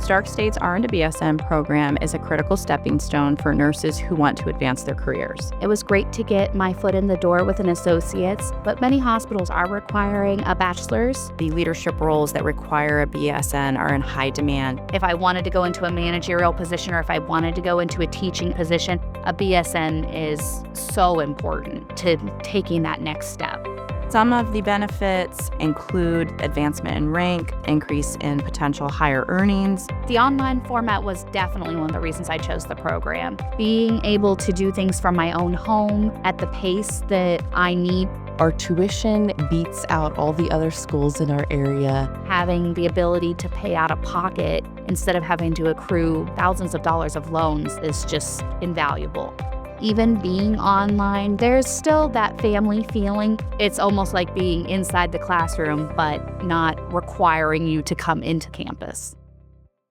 Stark State's RN to BSN program is a critical stepping stone for nurses who want to advance their careers. It was great to get my foot in the door with an associate's, but many hospitals are requiring a bachelor's. The leadership roles that require a BSN are in high demand. If I wanted to go into a managerial position or if I wanted to go into a teaching position, a BSN is so important to taking that next step. Some of the benefits include advancement in rank, increase in potential higher earnings. The online format was definitely one of the reasons I chose the program. Being able to do things from my own home at the pace that I need. Our tuition beats out all the other schools in our area. Having the ability to pay out of pocket instead of having to accrue thousands of dollars of loans is just invaluable. Even being online, there's still that family feeling. It's almost like being inside the classroom, but not requiring you to come into campus.